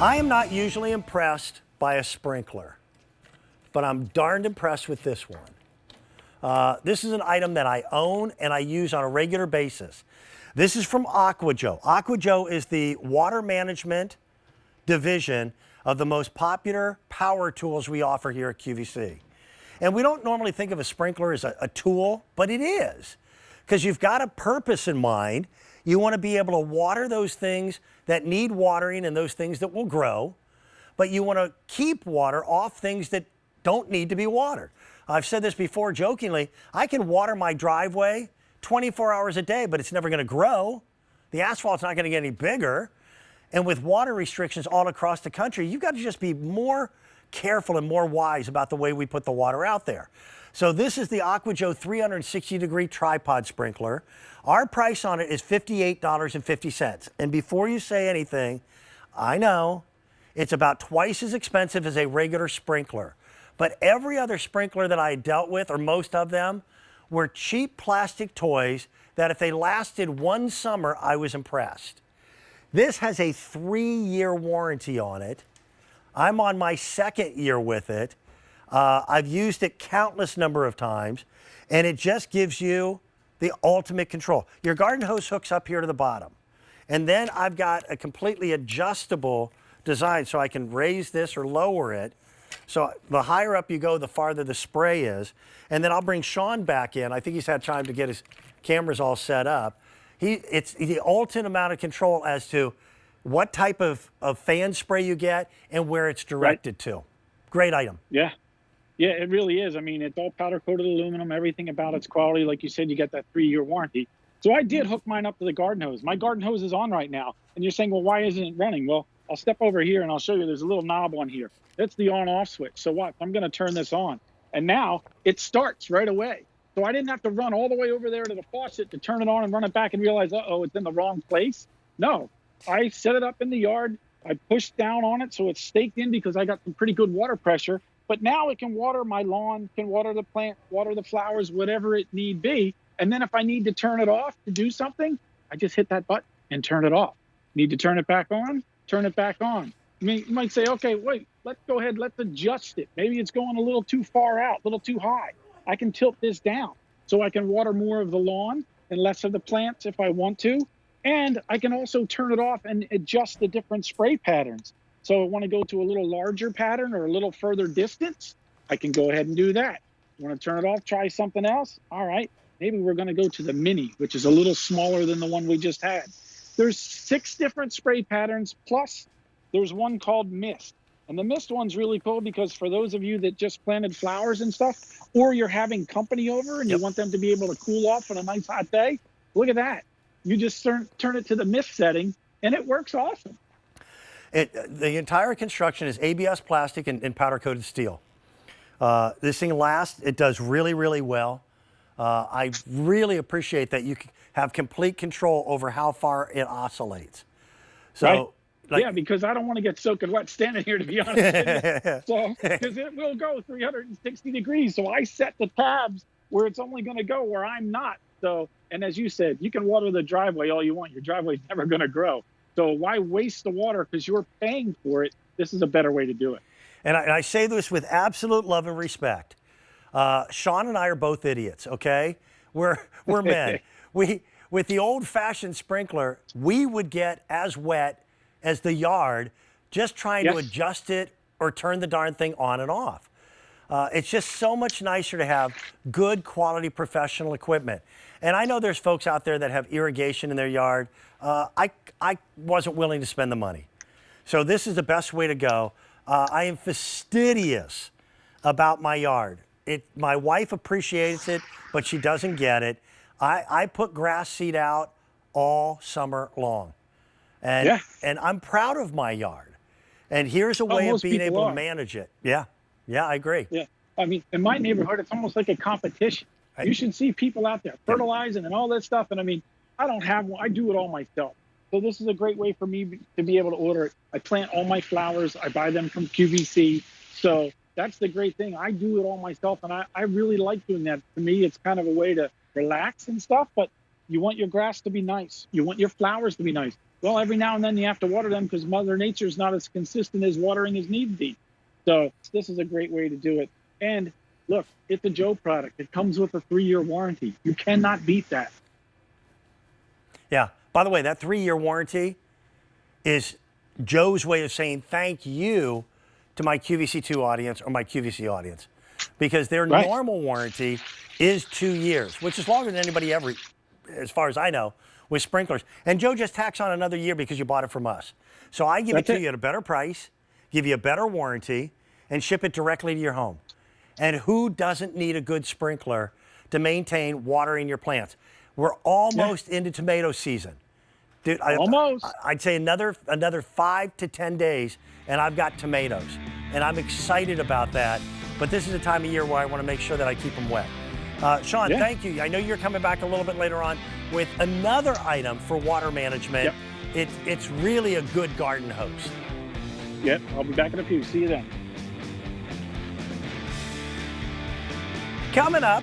I am not usually impressed by a sprinkler, but I'm darned impressed with this one. This is an item that I own and I use on a regular basis. This is from Aqua Joe. Aqua Joe is the water management division of the most popular power tools we offer here at QVC. And we don't normally think of a sprinkler as a tool, but it is, because you've got a purpose in mind. You want to be able to water those things that need watering and those things that will grow, but you want to keep water off things that don't need to be watered. I've said this before jokingly, I can water my driveway 24 hours a day, but it's never going to grow. The asphalt's not going to get any bigger. And with water restrictions all across the country, you've got to just be more careful and more wise about the way we put the water out there. So this is the Aqua Joe 360-degree tripod sprinkler. Our price on it is $58.50. And before you say anything, I know it's about twice as expensive as a regular sprinkler. But every other sprinkler that I dealt with, or most of them, were cheap plastic toys that if they lasted one summer, I was impressed. This has a 3-year warranty on it. I'm on my 2nd year with it. I've used it countless number of times, and it just gives you the ultimate control. Your garden hose hooks up here to the bottom. And then I've got a completely adjustable design, so I can raise this or lower it. So the higher up you go, the farther the spray is. And then I'll bring Sean back in. I think he's had time to get his cameras all set up. It's the ultimate amount of control as to what type of fan spray you get and where it's directed to. Great item. Yeah. Yeah, it really is. I mean, it's all powder coated aluminum, everything about its quality. Like you said, you get that 3-year warranty. So I did hook mine up to the garden hose. My garden hose is on right now. And you're saying, well, why isn't it running? Well, I'll step over here and I'll show you. There's a little knob on here. That's the on-off switch. So what? I'm going to turn this on. And now it starts right away. So I didn't have to run all the way over there to the faucet to turn it on and run it back and realize, uh-oh, it's in the wrong place. No, I set it up in the yard. I pushed down on it so it's staked in because I got some pretty good water pressure. But now it can water my lawn, can water the plant, water the flowers, whatever it need be. And then if I need to turn it off to do something, I just hit that button and turn it off. Need to turn it back on? Turn it back on. I mean, you might say, okay, wait, let's go ahead, let's adjust it. Maybe it's going a little too far out, a little too high. I can tilt this down so I can water more of the lawn and less of the plants if I want to. And I can also turn it off and adjust the different spray patterns. So I want to go to a little larger pattern or a little further distance, I can go ahead and do that. You want to turn it off, try something else? All right, maybe we're going to go to the mini, which is a little smaller than the one we just had. There's 6 different spray patterns, plus there's one called mist. And the mist one's really cool because for those of you that just planted flowers and stuff, or you're having company over and you want them to be able to cool off on a nice hot day, look at that. You just turn it to the mist setting and it works awesome. The entire construction is ABS plastic and powder coated steel. This thing lasts. It does really, really well. I really appreciate that you have complete control over how far it oscillates. So, right. Like, yeah, because I don't want to get soaking wet standing here, to be honest with you. So, because it will go 360 degrees. So I set the tabs where it's only going to go where I'm not. So, and as you said, you can water the driveway all you want. Your driveway's never going to grow. So why waste the water because you're paying for it? This is a better way to do it. And I say this with absolute love and respect. Sean and I are both idiots, okay? We're men. With the old-fashioned sprinkler, we would get as wet as the yard just trying to adjust it or turn the darn thing on and off. It's just so much nicer to have good quality professional equipment. And I know there's folks out there that have irrigation in their yard. I wasn't willing to spend the money. So this is the best way to go. I am fastidious about my yard. My wife appreciates it, but she doesn't get it. I put grass seed out all summer long. And I'm proud of my yard. And here's a way of being able to manage it. Yeah, I agree. Yeah, I mean, in my neighborhood, it's almost like a competition. You should see people out there fertilizing and all that stuff. And I mean, I don't have one. I do it all myself. So this is a great way for me to be able to order it. I plant all my flowers. I buy them from QVC. So that's the great thing. I do it all myself. And I really like doing that. To me, it's kind of a way to relax and stuff. But you want your grass to be nice. You want your flowers to be nice. Well, every now and then you have to water them because Mother Nature is not as consistent as watering as need be. So this is a great way to do it. And look, it's a Joe product. It comes with a 3-year warranty. You cannot beat that. Yeah. By the way, that 3-year warranty is Joe's way of saying thank you to my QVC2 audience or my QVC audience, because their Right. normal warranty is 2 years, which is longer than anybody ever, as far as I know, with sprinklers. And Joe just tacks on another year because you bought it from us. So I give it to you at a better price, give you a better warranty, and ship it directly to your home. And who doesn't need a good sprinkler to maintain watering your plants? We're almost into tomato season. Dude, Almost. I'd say another 5 to 10 days, and I've got tomatoes. And I'm excited about that. But this is a time of year where I want to make sure that I keep them wet. Sean, thank you. I know you're coming back a little bit later on with another item for water management. Yep. It's really a good garden hose. Yep, I'll be back in a few. See you then. Coming up.